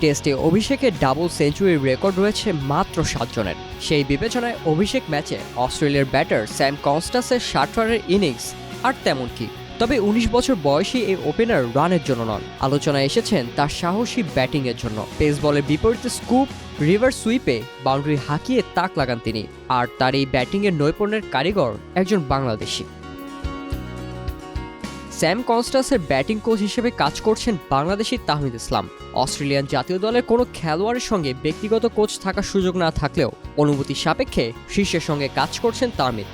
টেস্টে অভিষেকের double সেঞ্চুরির record রয়েছে মাত্র 7 জনের। সেই বিবেচনায় অভিষেক ম্যাচে অস্ট্রেলিয়ার ব্যাটার স্যাম কনস্টাসের 60 রানের ইনিংস আর তেমন কি। তবে 19 বছর বয়সী এই ওপেনার রানের জন্য নন, আলোচনায় এসেছেন তার সাহসী ব্যাটিংয়ের জন্য। পেস বলের বিপরীতে স্কুপ, রিভার সুইপে বাউন্ডারি হাঁকিয়ে তাক লাগান তিনি। আর তার এই ব্যাটিংয়ের নৈপুণ্যের কারিগর একজন বাংলাদেশি। স্যাম কনস্টাসের ব্যাটিং কোচ হিসেবে কাজ করছেন বাংলাদেশি তাহমিদ ইসলাম। অস্ট্রেলিয়ান জাতীয় দলের কোনো খেলোয়াড়ের সঙ্গে ব্যক্তিগত কোচ থাকার সুযোগ না থাকলেও অনুমতি সাপেক্ষে শীর্ষের সঙ্গে কাজ করছেন তাহমিদ।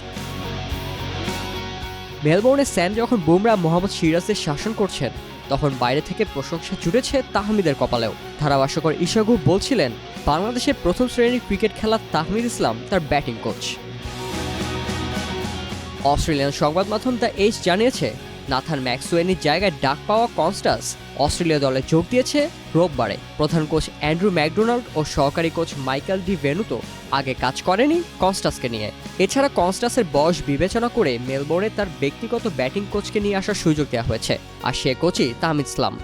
মেলবোর্নে স্যাম যখন বুমরা, মোহাম্মদ সিরাজের শাসন করছেন, তখন বাইরে থেকে প্রশংসা জুটেছে তাহমিদের কপালেও। ধারাভাষ্যকর ইশাগু বলছিলেন, বাংলাদেশের প্রথম শ্রেণীর ক্রিকেট খেলা তাহমিদ ইসলাম তার ব্যাটিং কোচ। অস্ট্রেলিয়ান সংবাদ মাধ্যম দ্য এজ জানিয়েছে, নাথান ম্যাক্সওয়েলের জায়গায় ডাক পাওয়া কনস্টাস অস্ট্রেলিয়া দলে যোগ দিয়েছে রোববারে। প্রধান কোচ অ্যান্ড্রু ম্যাকডোনাল্ড ও সহকারী কোচ মাইকেল ডি ভেনুতো আগে কাজ করেনি কনস্টাসকে নিয়ে। এছাড়া কনস্টাসের বয়স বিবেচনা করে মেলবোর্নে তার ব্যক্তিগত ব্যাটিং কোচকে নিয়ে আসার সুযোগ দেওয়া হয়েছে, আর সে কোচই তাহমিদ ইসলাম।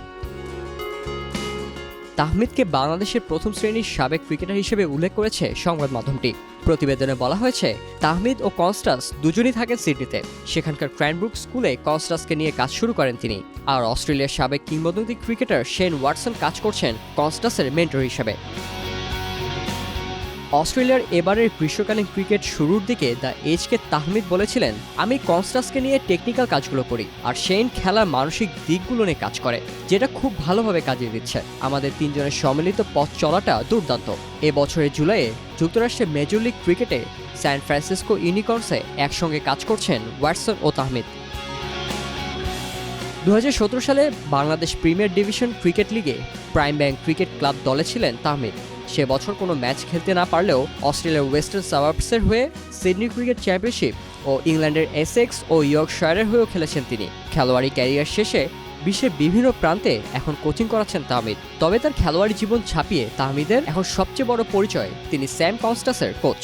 তাহমিদকে বাংলাদেশের প্রথম শ্রেণীর সাবেক ক্রিকেটার হিসেবে উল্লেখ করেছে সংবাদ মাধ্যমটি। প্রতিবেদনে বলা হয়েছে, তাহমিদ ও কনস্টাস দুজনই থাকেন সিডনিতে। সেখানকার ক্র্যানব্রুক স্কুলে কনস্টাসকে নিয়ে কাজ শুরু করেন তিনি। আর অস্ট্রেলিয়ার সাবেক কিংবদন্তি ক্রিকেটার শেন ওয়াটসন কাজ করছেন কনস্টাসের মেন্টর হিসেবে। অস্ট্রেলিয়ার এবারের গ্রীষ্মকালীন ক্রিকেট শুরুর দিকে দ্য এজকে তাহমিদ বলেছিলেন, আমি কনস্টাসকে নিয়ে টেকনিক্যাল কাজগুলো করি আর শেন খেলার মানসিক দিকগুলো নিয়ে কাজ করে, যেটা খুব ভালোভাবে কাজে দিচ্ছে। আমাদের তিনজনের সম্মিলিত পথ চলাটা দুর্দান্ত। এবছরের জুলাইয়ে যুক্তরাষ্ট্রের মেজর লিগ ক্রিকেটে স্যান ফ্রান্সিসকো ইউনিকর্নসে একসঙ্গে কাজ করছেন ওয়াটসন ও তাহমিদ। 2017 সালে বাংলাদেশ প্রিমিয়ার ডিভিশন ক্রিকেট লিগে প্রাইম ব্যাংক ক্রিকেট ক্লাব দলে ছিলেন তাহমিদ। সে বছর কোনো ম্যাচ খেলতে না পারলেও অস্ট্রেলিয়ার ওয়েস্টার্ন সাবার্বসের হয়ে সিডনি ক্রিকেট চ্যাম্পিয়নশিপ ও ইংল্যান্ডের এসেক্স ও ইয়র্কশায়ারের হয়েও খেলেছেন তিনি। খেলোয়াড়ি ক্যারিয়ার শেষে বিশ্বের বিভিন্ন প্রান্তে এখন কোচিং করাচ্ছেন তাহমিদ। তবে তার খেলোয়াড়ি জীবন ছাপিয়ে তাহমিদের এখন সবচেয়ে বড় পরিচয়, তিনি স্যাম কনস্টাসের কোচ।